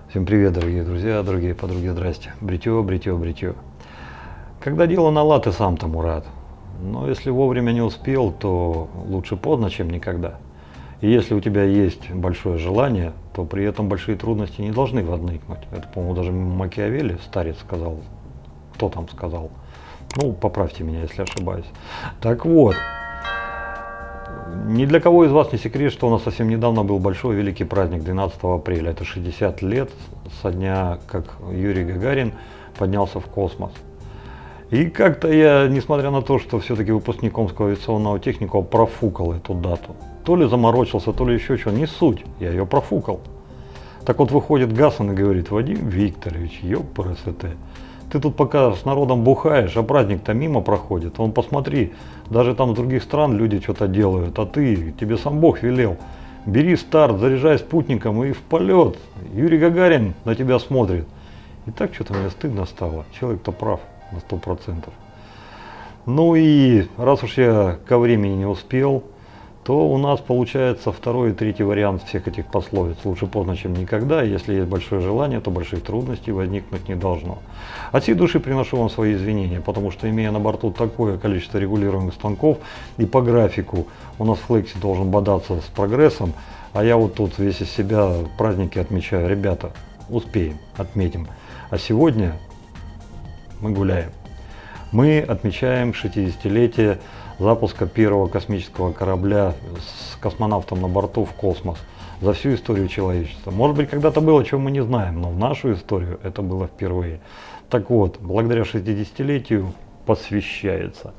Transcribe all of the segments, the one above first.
Всем привет, дорогие друзья, дорогие подруги, здрасте. Бритье, бритье, бритье. Когда дело на лад, и сам тому рад. Но если вовремя не успел, то лучше поздно, чем никогда. И если у тебя есть большое желание, то при этом большие трудности не должны возникнуть. Это, по-моему, даже Макиавелли, старец, сказал. Кто там сказал? Ну, поправьте меня, если ошибаюсь. Так вот, ни для кого из вас не секрет, что у нас совсем недавно был большой великий праздник 12 апреля. Это 60 лет со дня, как Юрий Гагарин поднялся в космос. И как-то я, несмотря на то, что все-таки выпускник Омского авиационного техникума, профукал эту дату. То ли заморочился, то ли еще что, не суть, я ее профукал. Так вот выходит Гасан и говорит: Вадим Викторович, ёпрст, ты тут пока с народом бухаешь, а праздник-то мимо проходит. Вон посмотри, даже там с других стран люди что-то делают, а тебе сам Бог велел. Бери старт, заряжай спутником и в полет. Юрий Гагарин на тебя смотрит. И так что-то мне стыдно стало. Человек-то прав на 100%. Ну и раз уж я ко времени не успел, то у нас получается второй и третий вариант всех этих пословиц. Лучше поздно, чем никогда. Если есть большое желание, то больших трудностей возникнуть не должно. От всей души приношу вам свои извинения, потому что, имея на борту такое количество регулируемых станков, и по графику у нас Флекси должен бодаться с прогрессом, а я вот тут весь из себя праздники отмечаю. Ребята, успеем, отметим. А сегодня мы гуляем. Мы отмечаем 60-летие запуска первого космического корабля с космонавтом на борту в космос за всю историю человечества. Может быть, когда-то было, чего мы не знаем, но в нашу историю это было впервые. Так вот, благодаря 60-летию посвящается.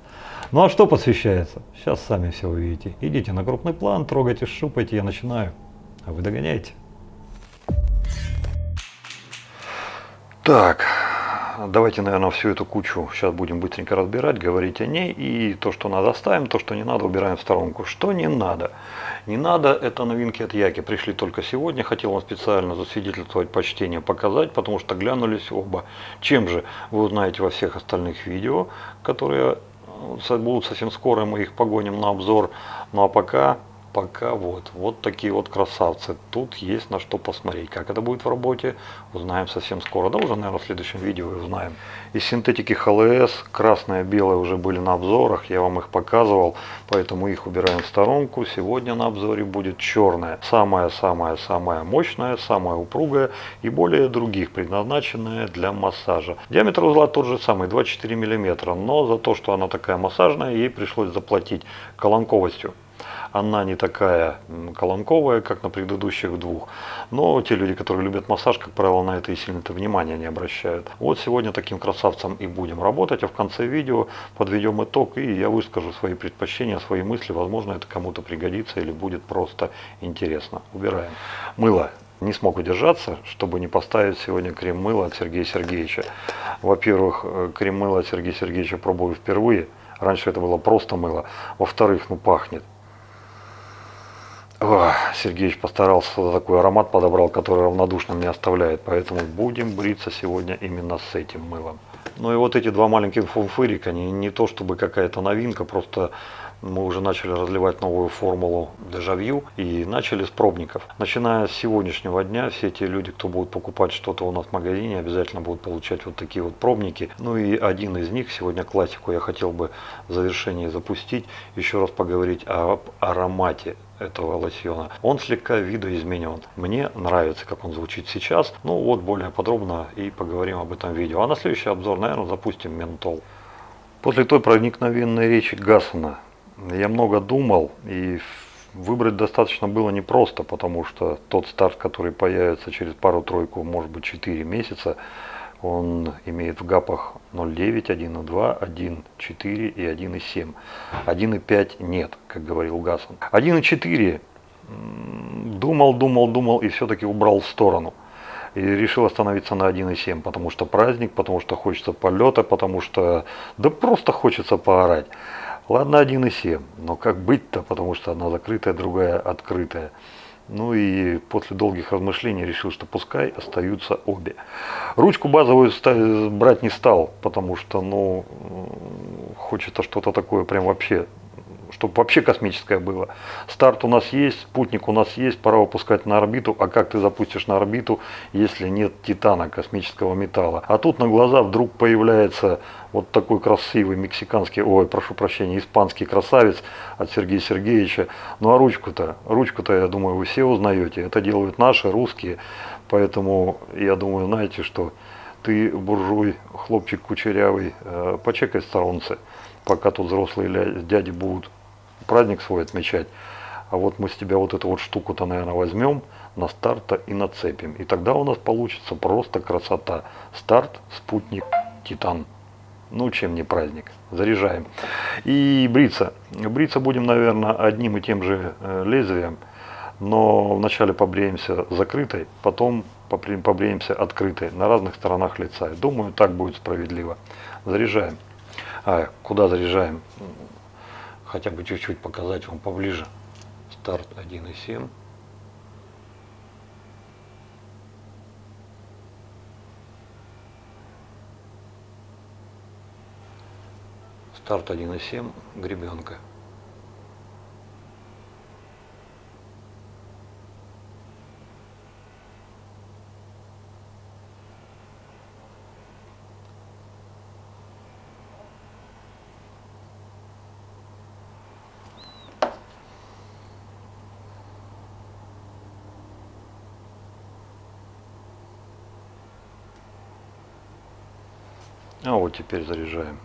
Ну а что посвящается? Сейчас сами все увидите. Идите на крупный план, трогайте, шупайте, я начинаю, а вы догоняете. Так. Давайте, наверное, всю эту кучу сейчас будем быстренько разбирать, говорить о ней. И то, что надо, оставим, то, что не надо, убираем в сторонку. Что не надо? Не надо, это новинки от Яки. Пришли только сегодня. Хотел вам специально засвидетельствовать почтение, показать, потому что глянулись оба. Чем же? Вы узнаете во всех остальных видео, которые будут совсем скоро, мы их погоним на обзор. Ну а пока вот такие вот красавцы. Тут есть на что посмотреть. Как это будет в работе, узнаем совсем скоро. Да уже, наверное, в следующем видео узнаем. Из синтетики ХЛС красное и белое уже были на обзорах. Я вам их показывал, поэтому их убираем в сторонку. Сегодня на обзоре будет черное. Самая мощная, самая упругая и более других, предназначенная для массажа. Диаметр узла тот же самый, 24 мм. Но за то, что она такая массажная, ей пришлось заплатить колонковостью. Она не такая колонковая, как на предыдущих двух. Но те люди, которые любят массаж, как правило, на это и сильно-то внимания не обращают. Вот сегодня таким красавцем и будем работать. А в конце видео подведем итог, и я выскажу свои предпочтения, свои мысли. Возможно, это кому-то пригодится или будет просто интересно. Убираем. Мыло. Не смог удержаться, чтобы не поставить сегодня крем-мыло от Сергея Сергеевича. Во-первых, крем-мыло от Сергея Сергеевича пробую впервые. Раньше это было просто мыло. Во-вторых, пахнет. Сергеевич постарался, такой аромат подобрал, который равнодушным не оставляет, поэтому будем бриться сегодня именно с этим мылом. Ну и вот эти два маленьких фунфырика, они не то чтобы какая-то новинка, просто мы уже начали разливать новую формулу дежавю и начали с пробников. Начиная с сегодняшнего дня, все те люди, кто будут покупать что-то у нас в магазине, обязательно будут получать вот такие вот пробники. Ну и один из них, сегодня классику я хотел бы в завершении запустить, еще раз поговорить об аромате этого лосьона. Он слегка видоизменен. Мне нравится, как он звучит сейчас. Ну вот более подробно и поговорим об этом видео. А на следующий обзор, наверное, запустим ментол. После той проникновенной речи Гасана я много думал, и выбрать достаточно было непросто, потому что тот старт, который появится через пару-тройку, может быть 4 месяца, он имеет в гапах 0.9, 1.2, 1.4 и 1.7. 1.5 нет, как говорил Гасан. 1.4 думал и все-таки убрал в сторону. И решил остановиться на 1.7, потому что праздник, потому что хочется полета, потому что да просто хочется поорать. Ладно, 1.7, но как быть-то, потому что одна закрытая, другая открытая. Ну и после долгих размышлений решил, что пускай остаются обе. Ручку базовую брать не стал, потому что, хочется что-то такое прям вообще чтобы вообще космическое было. Старт у нас есть, спутник у нас есть, пора выпускать на орбиту. А как ты запустишь на орбиту, если нет титана, космического металла? А тут на глаза вдруг появляется вот такой красивый мексиканский, ой, прошу прощения, испанский красавец от Сергея Сергеевича. Ну а ручку-то, я думаю, вы все узнаете. Это делают наши, русские. Поэтому я думаю, знаете что, ты, буржуй, хлопчик кучерявый, почекай сторонцы, пока тут взрослые дяди будут праздник свой отмечать. А вот мы с тебя вот эту вот штуку-то, наверное, возьмем на старт и нацепим. И тогда у нас получится просто красота. Старт, спутник, Титан. Ну, чем не праздник. Заряжаем. И бриться. Бриться будем, наверное, одним и тем же лезвием. Но вначале побреемся закрытой, потом побреемся открытой на разных сторонах лица. Думаю, так будет справедливо. Заряжаем. Куда заряжаем? Хотя бы чуть-чуть показать вам поближе. Старт 1,7. Старт 1,7. Гребенка. А вот теперь заряжаем.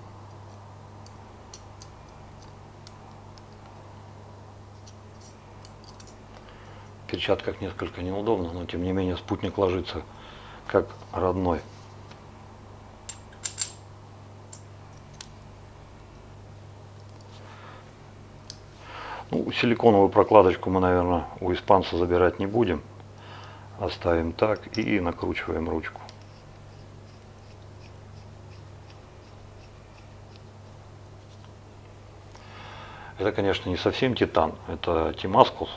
В перчатках несколько неудобно, но тем не менее спутник ложится как родной. Ну, силиконовую прокладочку мы, наверное, у испанца забирать не будем. Оставим так и накручиваем ручку. Это, конечно, не совсем титан, это тимаскус.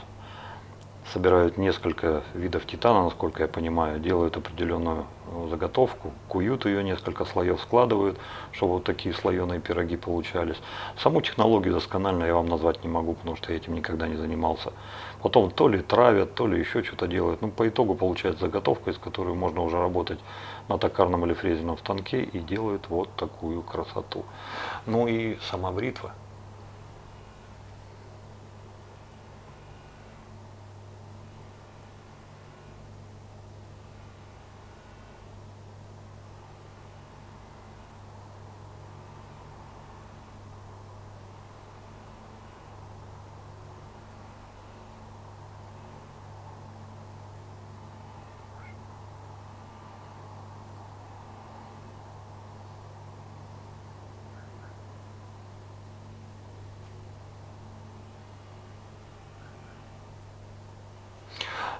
Собирают несколько видов титана, насколько я понимаю, делают определенную заготовку, куют ее, несколько слоев складывают, чтобы вот такие слоеные пироги получались. Саму технологию досконально я вам назвать не могу, потому что я этим никогда не занимался. Потом то ли травят, то ли еще что-то делают. Ну, по итогу получается заготовка, из которой можно уже работать на токарном или фрезерном станке, и делают вот такую красоту. Ну и сама бритва.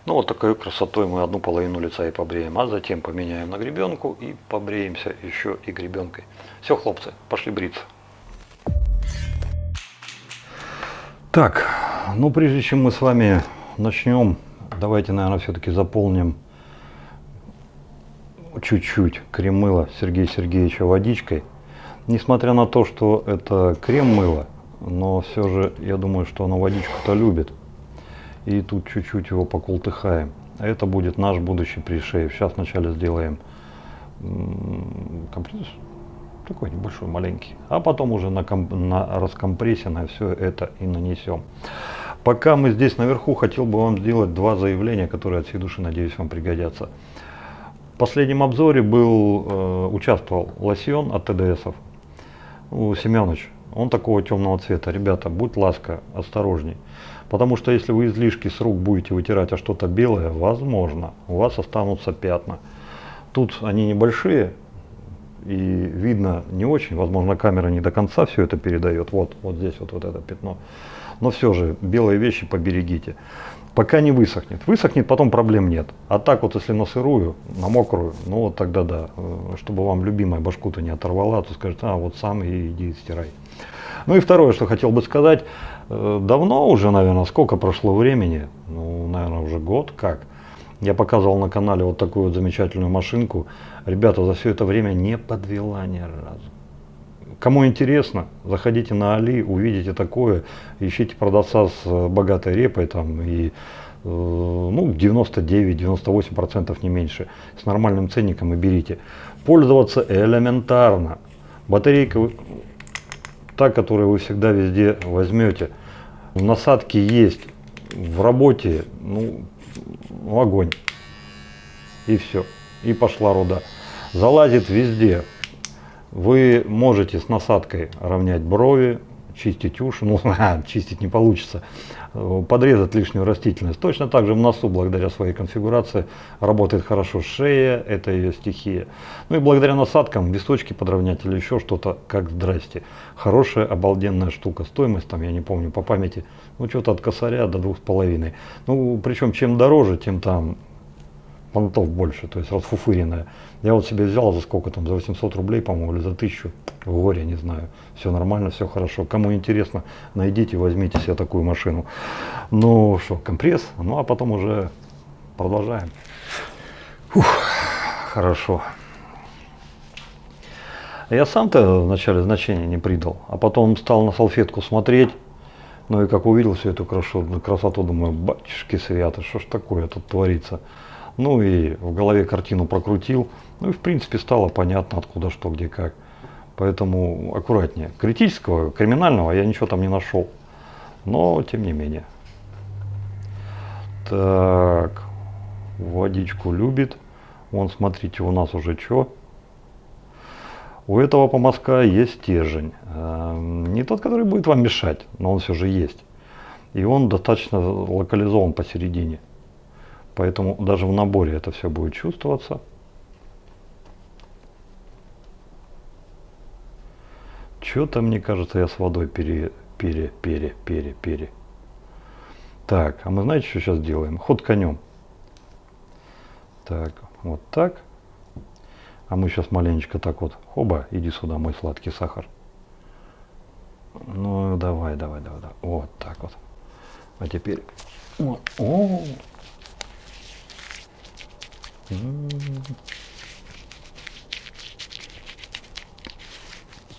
Ну вот такой красотой мы одну половину лица и побреем, а затем поменяем на гребенку и побреемся еще и гребенкой. Все, хлопцы, пошли бриться. Так, ну прежде чем мы с вами начнем, давайте, наверное, все-таки заполним чуть-чуть крем мыла Сергея Сергеевича водичкой. Несмотря на то, что это крем мыло, но все же я думаю, что оно водичку-то любит. И тут чуть-чуть его поколтыхаем. А это будет наш будущий пришеев. Сейчас вначале сделаем компресс, такой небольшой, маленький. А потом уже на раскомпрессе на все это и нанесем. Пока мы здесь наверху, хотел бы вам сделать два заявления, которые от всей души, надеюсь, вам пригодятся. В последнем обзоре участвовал лосьон от ТДСов. Семенович, он такого темного цвета. Ребята, будь ласка, осторожней. Потому что если вы излишки с рук будете вытирать, а что-то белое, возможно, у вас останутся пятна. Тут они небольшие и видно не очень. Возможно, камера не до конца все это передает. Вот здесь вот это пятно. Но все же, белые вещи поберегите. Пока не высохнет. Высохнет, потом проблем нет. А так вот, если на сырую, на мокрую, ну вот тогда да. Чтобы вам любимая башку-то не оторвала, то скажет, вот сам и иди стирай. Ну и второе, что хотел бы сказать. Давно уже, наверное, сколько прошло времени, ну, наверное, уже год как, я показывал на канале вот такую вот замечательную машинку. Ребята, за все это время не подвела ни разу. Кому интересно, заходите на Али, увидите такое, ищите продавца с богатой репой там и ну, 99-98% не меньше, с нормальным ценником и берите. Пользоваться элементарно. Батарейка та, которую вы всегда везде возьмете. В насадке есть, в работе, ну, огонь. И все. И пошла руда. Залазит везде. Вы можете с насадкой равнять брови, чистить уши, ну чистить не получится, подрезать лишнюю растительность. Точно так же в носу, благодаря своей конфигурации, работает хорошо шея, это ее стихия. Ну и благодаря насадкам височки подровнять или еще что-то, как здрасте. Хорошая, обалденная штука. Стоимость там, я не помню по памяти, ну что-то от косаря до 2,5. Ну причем чем дороже, тем там понтов больше, то есть расфуфыренная. Я вот себе взял за сколько там, за 800 рублей, по-моему, или за 1000, в горе, не знаю. Все нормально, все хорошо. Кому интересно, найдите, возьмите себе такую машину. Ну что, компресс, ну а потом уже продолжаем. Фух, хорошо. Я сам-то вначале значения не придал, а потом стал на салфетку смотреть. Ну и как увидел всю эту красоту, думаю, батюшки свято, что ж такое тут творится. Ну и в голове картину прокрутил, ну и в принципе стало понятно, откуда, что, где, как. Поэтому аккуратнее. Критического, криминального я ничего там не нашел, но тем не менее. Так, водичку любит. Вон, смотрите, у нас уже что? У этого помазка есть стержень. Не тот, который будет вам мешать, но он все же есть. И он достаточно локализован посередине. Поэтому даже в наборе это все будет чувствоваться. Что-то, мне кажется, я с водой пере. Так, а мы знаете, что сейчас делаем? Ход конем. Так, вот так. А мы сейчас маленечко так вот. Хоба, иди сюда, мой сладкий сахар. Ну, давай. Вот так вот. А теперь... Вот. О!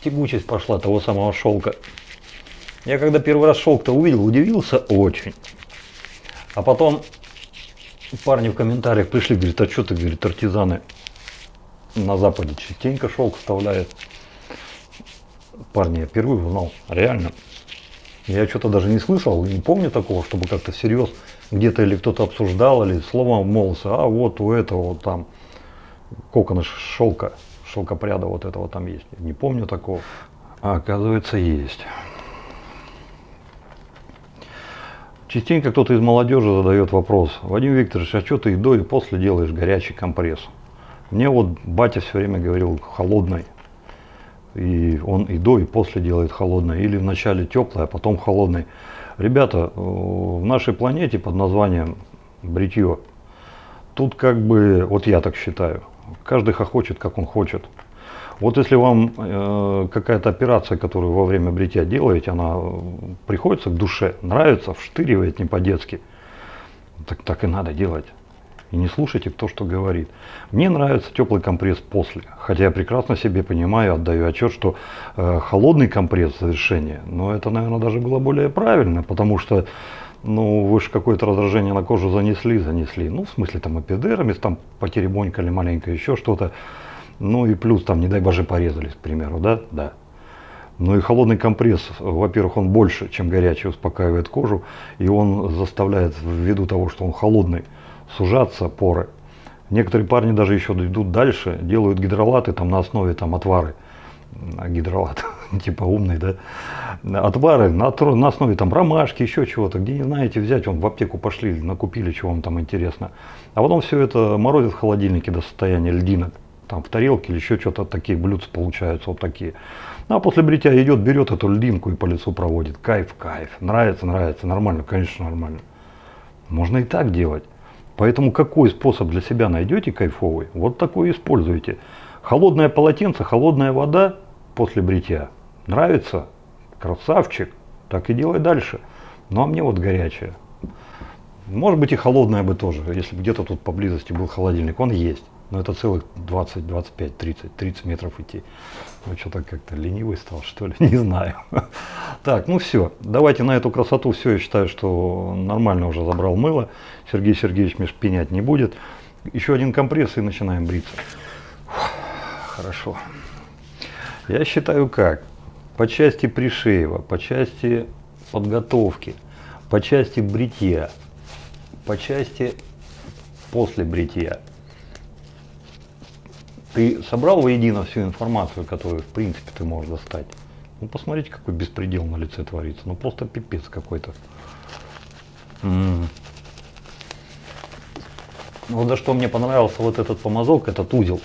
Тягучесть пошла того самого шелка. Я когда первый раз шелк-то увидел, удивился очень. А потом парни в комментариях пришли, говорят, а что ты, говорит, артизаны на Западе частенько шелк вставляют. Парни, я впервые узнал, реально. Я что-то даже не слышал, не помню такого, чтобы как-то всерьез где-то или кто-то обсуждал, или словом обмолвился, а вот у этого вот там коконы шелка, шелкопряда вот этого там есть. Не помню такого. А оказывается, есть. Частенько кто-то из молодежи задает вопрос: Вадим Викторович, а что ты и до, и после делаешь горячий компресс? Мне вот батя все время говорил холодный. И он и до, и после делает холодный. Или вначале теплый, а потом холодный. Ребята, в нашей планете под названием бритье, тут как бы, вот я так считаю, каждый хохочет, как он хочет. Вот если вам какая-то операция, которую во время бритья делаете, она приходится к душе, нравится, вштыривает не по-детски, так и надо делать. И не слушайте, кто что говорит. Мне нравится теплый компресс после. Хотя я прекрасно себе понимаю, отдаю отчет, что холодный компресс завершения, но это, наверное, даже было более правильно, потому что, ну, вы же какое-то раздражение на кожу занесли. Ну, в смысле, там эпидермис, там потеребонькали маленько, еще что-то. Ну и плюс, там, не дай боже, порезались, к примеру, да? Да. Ну и холодный компресс, во-первых, он больше, чем горячий, успокаивает кожу, и он заставляет, ввиду того, что он холодный, сужаться поры. Некоторые парни даже еще идут дальше, делают гидролаты там на основе там отвары. Гидролат, типа умный, да? Отвары на основе там ромашки, еще чего-то, где не знаете взять, вон в аптеку пошли, накупили, чего вам там интересно. А потом все это морозит в холодильнике до состояния льдинок. Там в тарелке или еще что-то, такие блюдца получаются вот такие. А после бритья идет, берет эту льдинку и по лицу проводит. Кайф. Нравится, нормально, конечно, нормально. Можно и так делать. Поэтому какой способ для себя найдете кайфовый, вот такой используйте. Холодное полотенце, холодная вода после бритья. Нравится? Красавчик. Так и делай дальше. Ну а мне вот горячая. Может быть и холодная бы тоже, если бы где-то тут поблизости был холодильник. Он есть. Но это целых 20, 25, 30 метров идти. Ну что-то как-то ленивый стал, что ли, не знаю. Так, ну все, давайте на эту красоту все, я считаю, что нормально уже забрал мыло. Сергей Сергеевич меж пенять не будет. Еще один компресс и начинаем бриться. Хорошо. Я считаю как? По части пришеева, по части подготовки, по части бритья, по части после бритья. Ты собрал воедино всю информацию, которую, в принципе, ты можешь достать? Ну, посмотрите, какой беспредел на лице творится. Ну, просто пипец какой-то. Вот за что мне понравился вот этот помазок, этот узел.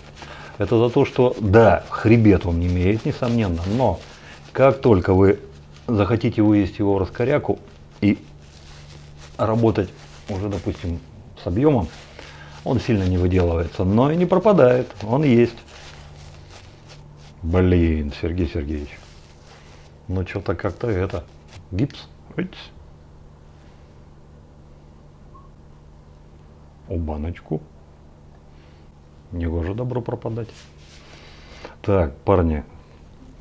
Это за то, что, да, хребет он имеет, несомненно, но как только вы захотите вывести его в раскоряку и работать уже, допустим, с объемом, он сильно не выделывается, но и не пропадает, он есть. Блин, Сергей Сергеевич, ну что-то как-то это, гипс, у баночку, негоже добро пропадать. Так, парни,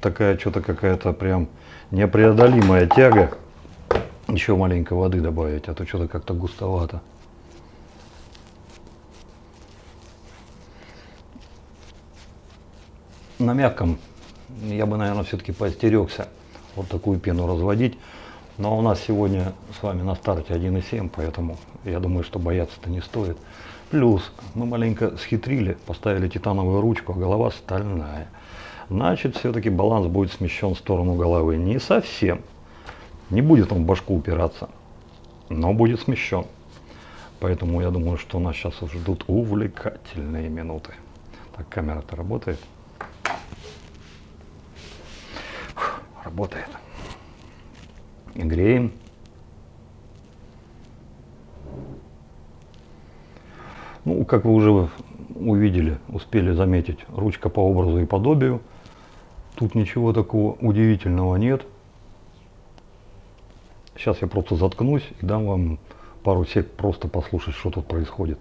такая что-то какая-то прям непреодолимая тяга. Еще маленько воды добавить, а то что-то как-то густовато. На мягком я бы, наверное, все-таки поостерегся вот такую пену разводить. Но у нас сегодня с вами на старте 1,7, поэтому я думаю, что бояться-то не стоит. Плюс мы маленько схитрили, поставили титановую ручку, а голова стальная. Значит, все-таки баланс будет смещен в сторону головы. Не совсем. Не будет он в башку упираться, но будет смещен. Поэтому я думаю, что нас сейчас ждут увлекательные минуты. Так, камера-то работает? Работает. Греем. Ну, как вы уже увидели, успели заметить, ручка по образу и подобию. Тут ничего такого удивительного нет. Сейчас я просто заткнусь и дам вам пару сек просто послушать, что тут происходит.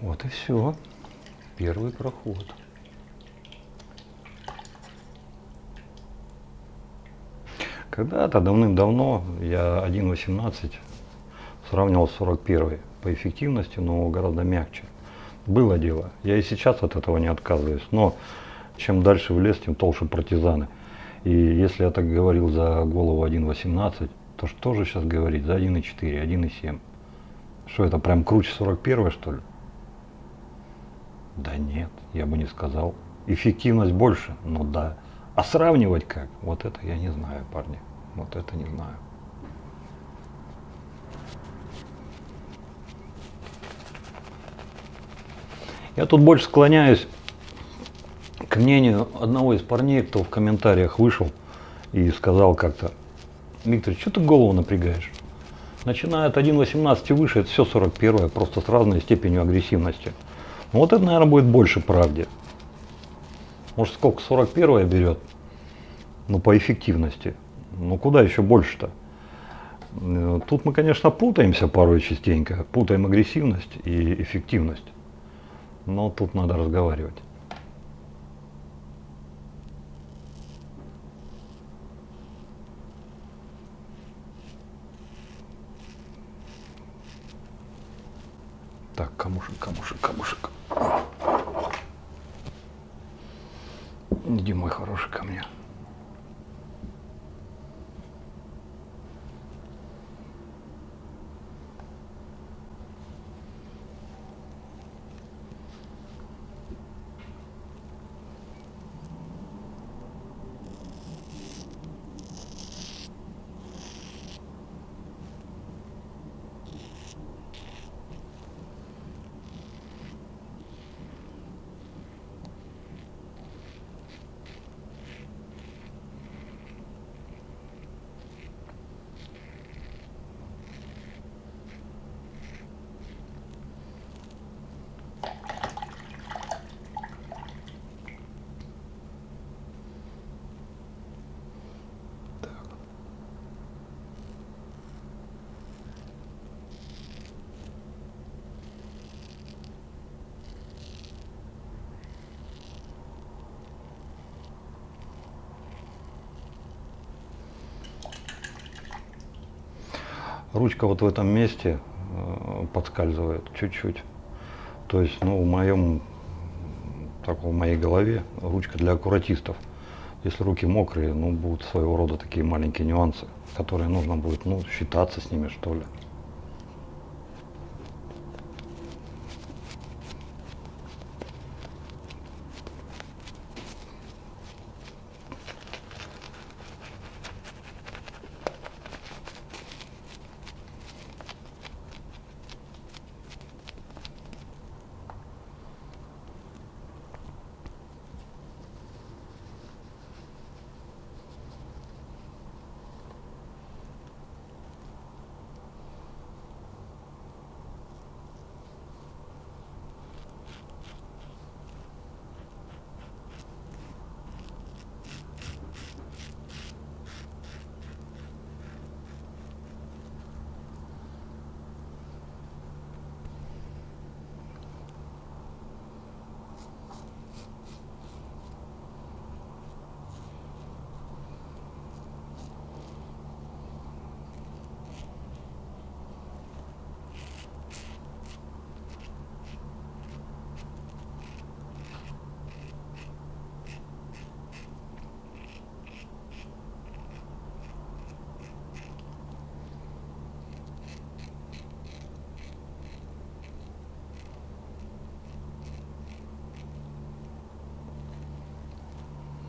Вот и все. Первый проход. Когда-то давным-давно я 1.18 сравнивал с 41 по эффективности, но гораздо мягче. Было дело. Я и сейчас от этого не отказываюсь, но чем дальше в лес, тем толще партизаны. И если я так говорил за голову 1.18, то что же сейчас говорить за 1.4, 1.7? Что это прям круче 41, что ли? Да нет, я бы не сказал. Эффективность больше, ну да. А сравнивать как? Вот это я не знаю, парни. Вот это не знаю. Я тут больше склоняюсь к мнению одного из парней, кто в комментариях вышел и сказал как-то: Виктор, что ты голову напрягаешь? Начиная от 1.18 и выше, это все 41, просто с разной степенью агрессивности. Ну вот это, наверное, будет больше правде. Может, сколько 41 берет? Ну, по эффективности. Ну, куда еще больше-то? Тут мы, конечно, путаемся порой частенько. Путаем агрессивность и эффективность. Но тут надо разговаривать. Так, камушек. Иди, мой хороший, ко мне. Ручка вот в этом месте подскальзывает чуть-чуть. То есть, ну, в моей голове ручка для аккуратистов. Если руки мокрые, ну, будут своего рода такие маленькие нюансы, которые нужно будет, ну, считаться с ними, что ли.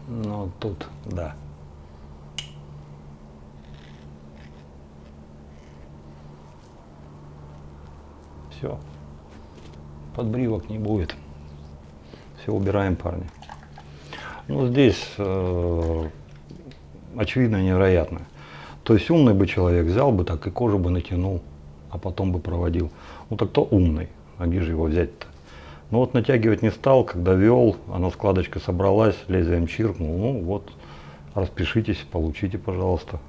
Ну, тут, да. Все. Подбривок не будет. Все убираем, парни. Ну, здесь очевидно невероятно. То есть умный бы человек взял бы так и кожу бы натянул, а потом бы проводил. Ну так кто умный? А где же его взять-то? Ну вот натягивать не стал, когда вел, она складочка собралась, лезвием чиркнул. Ну вот, распишитесь, получите, пожалуйста.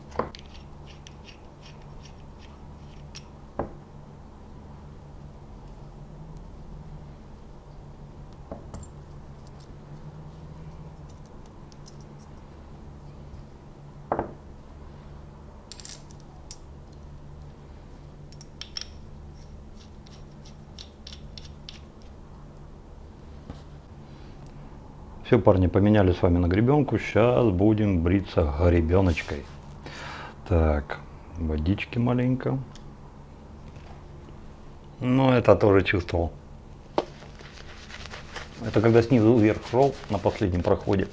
Все, парни, поменяли с вами на гребенку. Сейчас будем бриться гребеночкой. Так, водички маленько. Ну, это тоже чувствовал. Это когда снизу вверх шел на последнем проходе.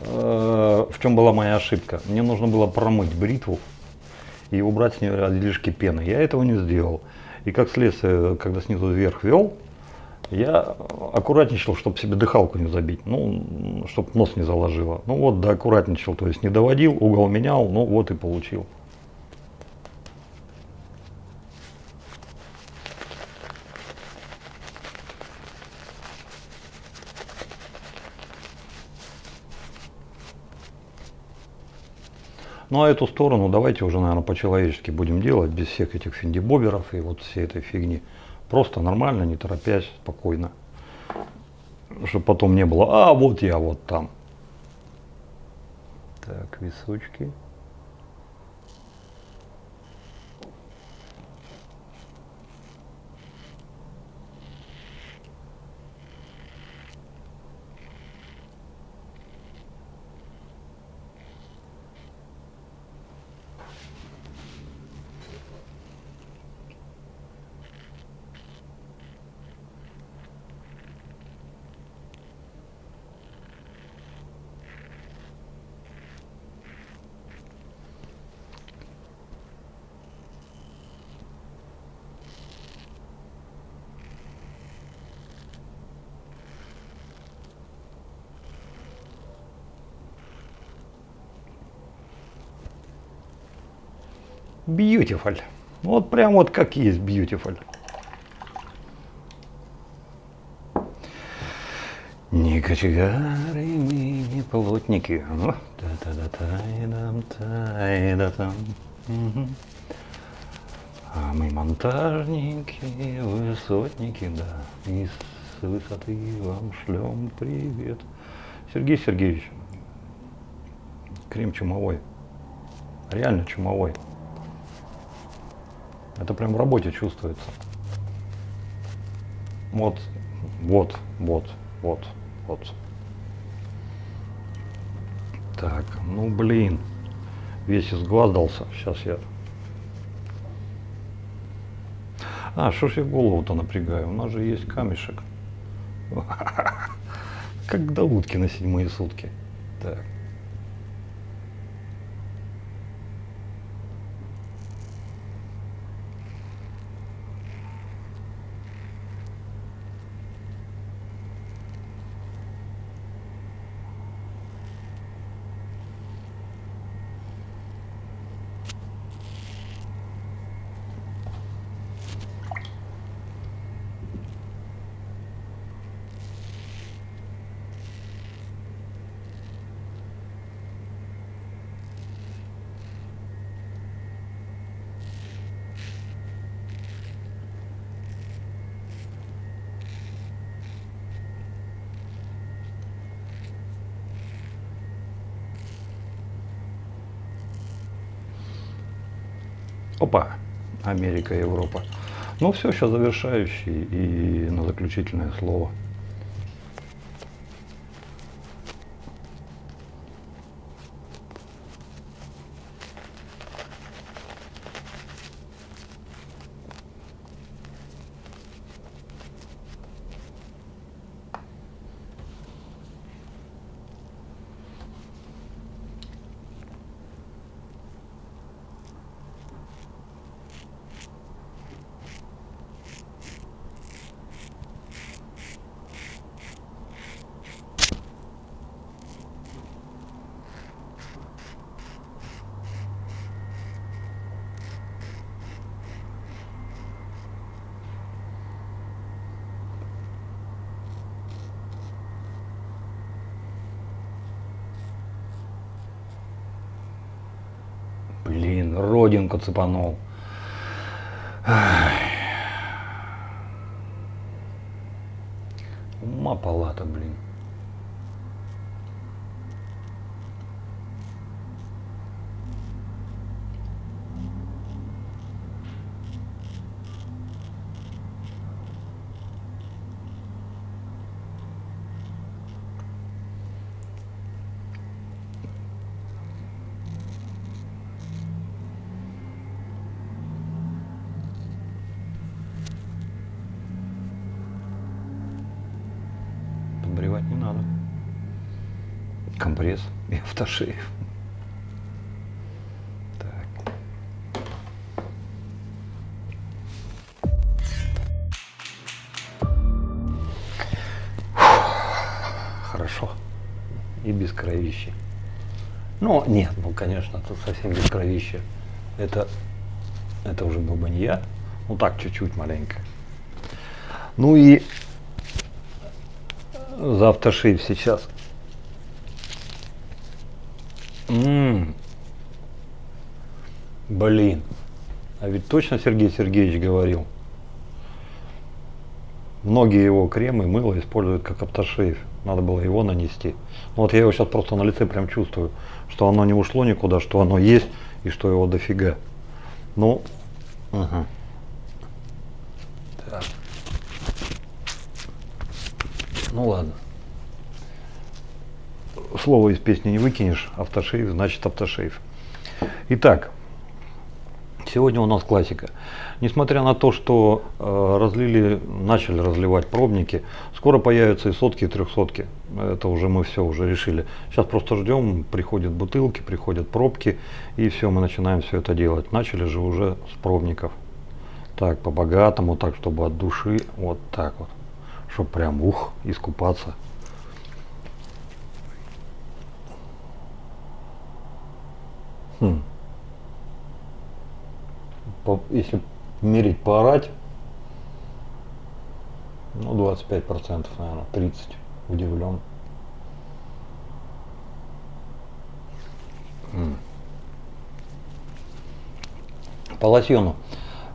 В чем была моя ошибка? Мне нужно было промыть бритву и убрать с нее излишки пены. Я этого не сделал. И как следствие, когда снизу вверх вел, я аккуратничал, чтобы себе дыхалку не забить, ну, чтобы нос не заложило. Ну вот, да, аккуратничал, то есть не доводил, угол менял, ну вот и получил. Ну а эту сторону давайте уже, наверное, по-человечески будем делать, без всех этих финдибоберов и вот всей этой фигни. Просто нормально, не торопясь, спокойно. Чтобы потом не было, а вот я вот там. Так, височки. Beautiful. Вот прям вот как есть beautiful. Не кочегары мы, не плотники. А мы монтажники, высотники, да. И с высоты вам шлем привет. Сергей Сергеевич, крем чумовой. Реально чумовой. Это прям в работе чувствуется. Вот. Так, ну блин. Весь изгладался. Сейчас я... А, что ж я голову-то напрягаю? У нас же есть камешек. Как до утки на 7-е сутки. Так. Опа, Америка, Европа. Ну все, сейчас завершающий и на заключительное слово. Блин, родинку цепанул. Ай. Ума палата, блин. Подбревать не надо. Компресс и автошеев. Так. Хорошо. И без кровищи. Ну, нет, ну, конечно, это совсем без кровища. Это уже был бы не я. Ну, так, чуть-чуть маленько. Ну и за автошейв сейчас. Блин. А ведь точно Сергей Сергеевич говорил. Многие его кремы, мыло используют как автошейв. Надо было его нанести. Ну, вот я его сейчас просто на лице прям чувствую, что оно не ушло никуда, что оно есть и что его дофига. Ну, ага. Так. Ну ладно. Слово из песни не выкинешь. Автошейв значит автошейв. Итак, сегодня у нас классика. Несмотря на то, что начали разливать пробники, скоро появятся и сотки, и трехсотки. Это уже мы все уже решили. Сейчас просто ждем, приходят бутылки, приходят пробки, и все, мы начинаем все это делать. Начали же уже с пробников. Так, по-богатому, так, чтобы от души, вот так вот. Чтобы прям, искупаться. если мерить поорать, ну 25%, наверное, 30%, удивлен. По лосьону.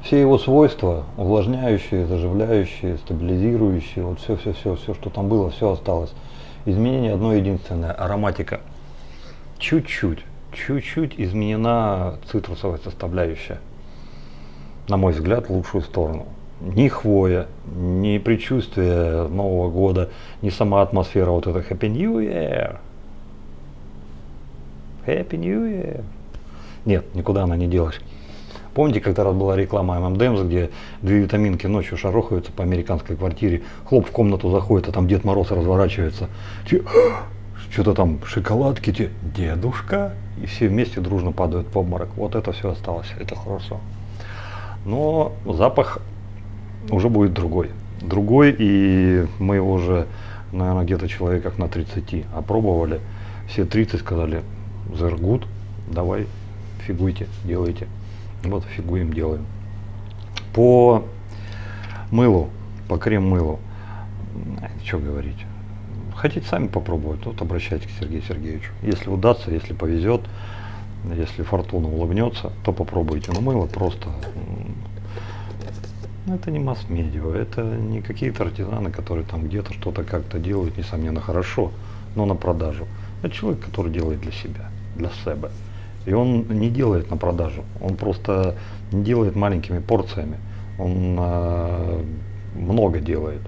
Все его свойства, увлажняющие, заживляющие, стабилизирующие, вот все, что там было, все осталось. Изменение одно единственное, ароматика. Чуть-чуть изменена цитрусовая составляющая. На мой взгляд, в лучшую сторону. Ни хвоя, ни предчувствие Нового года, ни сама атмосфера вот этой Happy New Year. Happy New Year. Нет, никуда она не делась. Помните, как-то раз была реклама ММДМС, где две витаминки ночью шарохаются по американской квартире, хлоп в комнату заходит, а там Дед Мороз разворачивается. Что-то там, шоколадки, дедушка, и все вместе дружно падают в обморок. Вот это все осталось, это хорошо. Но запах уже будет другой. И мы его уже, наверное, где-то человеков на 30 опробовали. Все 30 сказали, they're good, давай, фигуйте, делайте. Вот фигуем, делаем. По мылу, по крем-мылу, что говорить. Хотите сами попробовать, вот обращайтесь к Сергею Сергеевичу. Если удастся, если повезет, если фортуна улыбнется, то попробуйте. Но мыло просто, это не масс-медиа, это не какие-то артизаны, которые там где-то что-то как-то делают, несомненно, хорошо, но на продажу. Это человек, который делает для себя, для себя. И он не делает на продажу, он просто не делает маленькими порциями, он много делает.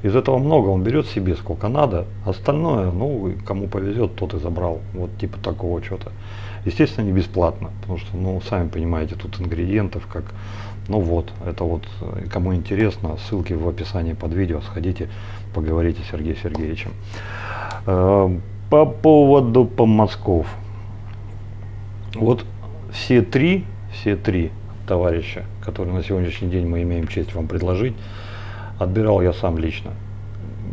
Из этого много он берет себе сколько надо, остальное, ну, кому повезет, тот и забрал, вот типа такого что-то. Естественно, не бесплатно, потому что, ну, сами понимаете, тут ингредиентов как, ну вот, это вот, кому интересно, ссылки в описании под видео, сходите, поговорите с Сергеем Сергеевичем. По поводу помазков. Вот все три товарища, которые на сегодняшний день мы имеем честь вам предложить, отбирал я сам лично.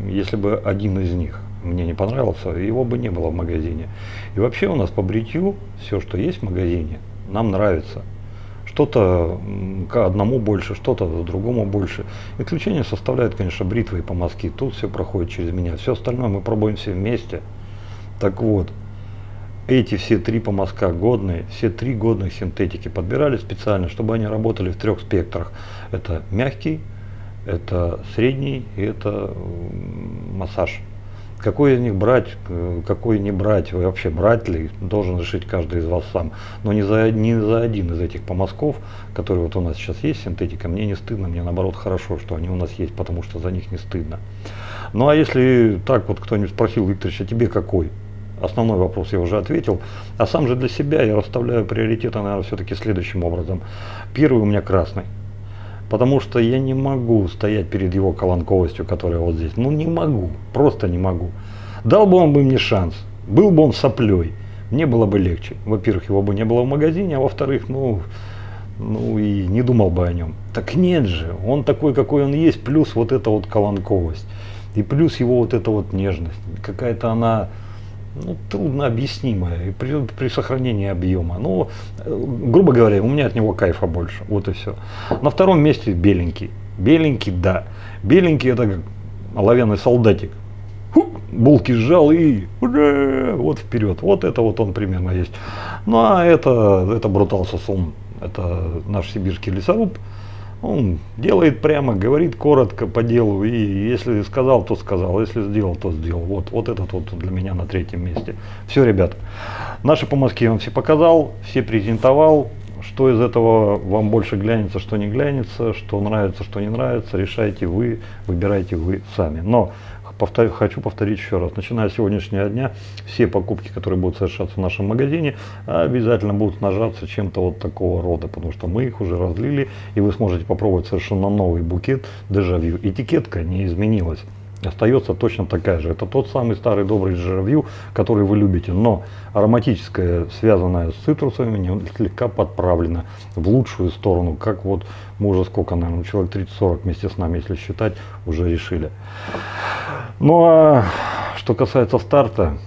Если бы один из них мне не понравился, его бы не было в магазине. И вообще у нас по бритью все, что есть в магазине, нам нравится. Что-то к одному больше, что-то к другому больше. Исключение составляют, конечно, бритвы и помазки. Тут все проходит через меня. Все остальное мы пробуем все вместе. Так вот. Эти все три помазка годные, все три годных синтетики подбирали специально, чтобы они работали в 3 спектрах. Это мягкий, это средний и это массаж. Какой из них брать, какой не брать, вообще брать ли, должен решить каждый из вас сам. Но не за один из этих помазков, которые вот у нас сейчас есть, синтетика, мне не стыдно, мне наоборот хорошо, что они у нас есть, потому что за них не стыдно. Ну а если так вот кто-нибудь спросил, Викторович, а тебе какой? Основной вопрос я уже ответил. А сам же для себя я расставляю приоритеты, наверное, все-таки следующим образом. Первый у меня красный. Потому что я не могу стоять перед его колонковостью, которая вот здесь. Ну не могу, просто не могу. Дал бы он мне шанс, был бы он соплей, мне было бы легче. Во-первых, его бы не было в магазине, а во-вторых, ну и не думал бы о нем. Так нет же, он такой, какой он есть, плюс вот эта вот колонковость. И плюс его вот эта вот нежность. Какая-то она... Ну, трудно объяснимое при сохранении объема. Ну, грубо говоря, у меня от него кайфа больше. Вот и все. На втором месте беленький. Беленький, да. Беленький это как оловянный солдатик. Булки сжал и вот вперед. Вот это вот он примерно есть. Ну а это Брутал Сосун. Это наш сибирский лесоруб. Он делает прямо, говорит коротко по делу, и если сказал, то сказал, если сделал, то сделал. Вот этот вот для меня на 3-м месте. Все, ребята, наши помазки я вам все показал, все презентовал. Что из этого вам больше глянется, что не глянется, что нравится, что не нравится, решайте вы, выбирайте вы сами. Но хочу повторить еще раз, начиная с сегодняшнего дня, все покупки, которые будут совершаться в нашем магазине, обязательно будут снабжаться чем-то вот такого рода, потому что мы их уже разлили, и вы сможете попробовать совершенно новый букет дежавю. Этикетка не изменилась. Остается точно такая же. Это тот самый старый добрый дежавю, который вы любите, но ароматическое, связанное с цитрусовыми, слегка подправлено в лучшую сторону, как вот мы уже сколько, наверное, человек 30-40 вместе с нами, если считать, уже решили. Ну а что касается старта,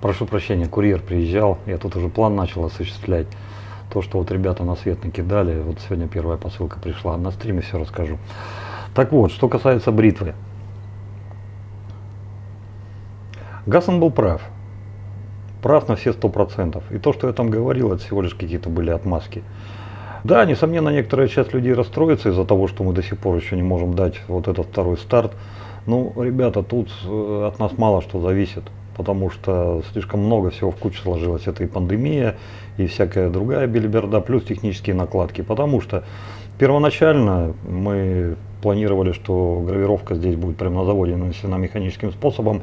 прошу прощения, курьер приезжал, я тут уже план начал осуществлять. То, что вот ребята на свет накидали, вот сегодня первая посылка пришла, на стриме все расскажу. Так вот, что касается бритвы. Гасан был прав. Прав на все 100%. И то, что я там говорил, это всего лишь какие-то были отмазки. Да, несомненно, некоторая часть людей расстроится из-за того, что мы до сих пор еще не можем дать вот этот второй старт. Ну, ребята, тут от нас мало что зависит, потому что слишком много всего в кучу сложилось. Это и пандемия, и всякая другая белиберда, плюс технические накладки. Потому что первоначально мы планировали, что гравировка здесь будет прямо на заводе нанесена механическим способом.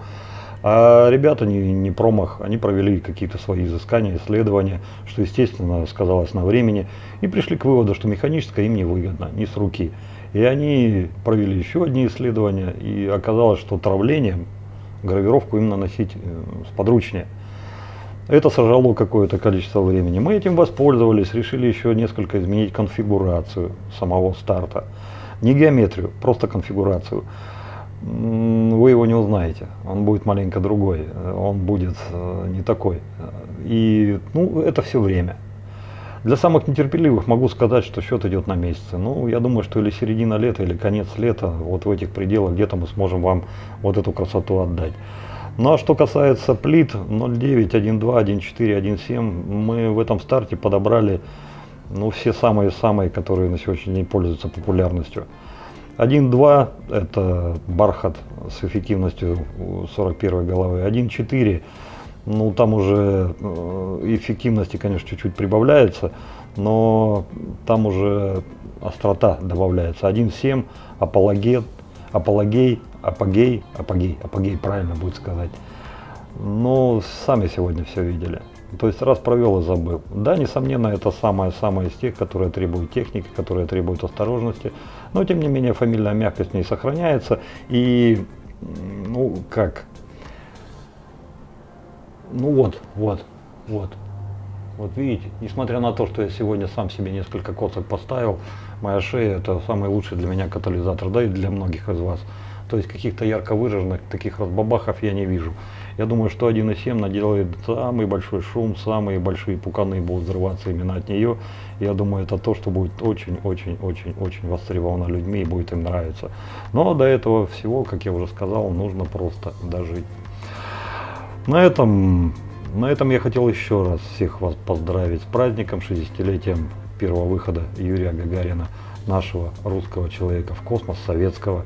А ребята не промах, они провели какие-то свои изыскания, исследования, что, естественно, сказалось на времени, и пришли к выводу, что механическое им не выгодно, не с руки. И они провели еще одни исследования, и оказалось, что травлением гравировку им наносить сподручнее. Это сожрало какое-то количество времени. Мы этим воспользовались, решили еще несколько изменить конфигурацию самого старта. Не геометрию, просто конфигурацию. Вы его не узнаете, он будет маленько другой, он будет не такой. И ну, это все время. Для самых нетерпеливых могу сказать, что счет идет на месяцы. Ну, я думаю, что или середина лета, или конец лета, вот в этих пределах где-то мы сможем вам вот эту красоту отдать. Ну а что касается плит 0.9, 1.2, 1.4, 1.7, мы в этом старте подобрали ну, все самые-самые, которые на сегодняшний день пользуются популярностью. 1.2 это бархат с эффективностью 41 головы. 1.4, ну там уже эффективности, конечно, чуть-чуть прибавляется, но там уже острота добавляется. 1.7 апогей, правильно будет сказать. Но сами сегодня все видели. То есть раз провел и забыл. Да, несомненно, это самое-самое из тех, которые требуют техники, которые требуют осторожности. Но, тем не менее, фамильная мягкость в ней сохраняется. И, ну, как? Ну, вот. Вот видите, несмотря на то, что я сегодня сам себе несколько косок поставил, моя шея это самый лучший для меня катализатор, да и для многих из вас. То есть каких-то ярко выраженных таких разбабахов я не вижу. Я думаю, что 1.7 наделает самый большой шум, самые большие пуканы будут взрываться именно от нее. Я думаю, это то, что будет очень востребовано людьми и будет им нравиться. Но до этого всего, как я уже сказал, нужно просто дожить. На этом я хотел еще раз всех вас поздравить с праздником, 60-летием первого выхода Юрия Гагарина, нашего русского человека в космос, советского.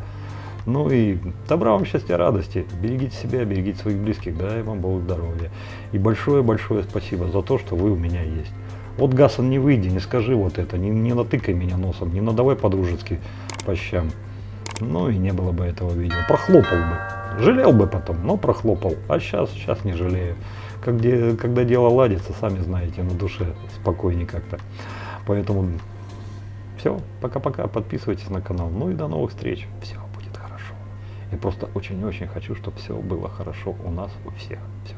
Ну и добра вам, счастья, радости. Берегите себя, берегите своих близких, дай вам Бог здоровья. И большое-большое спасибо за то, что вы у меня есть. Вот, Гасан, не выйди, не скажи вот это, не натыкай меня носом, не надавай по-дружески по щам. Ну и не было бы этого видео. Прохлопал бы. Жалел бы потом, но прохлопал. А сейчас не жалею. Когда дело ладится, сами знаете, на душе спокойнее как-то. Поэтому все, пока-пока, подписывайтесь на канал. Ну и до новых встреч. Все будет хорошо. Я просто очень-очень хочу, чтобы все было хорошо у нас, у всех. Все.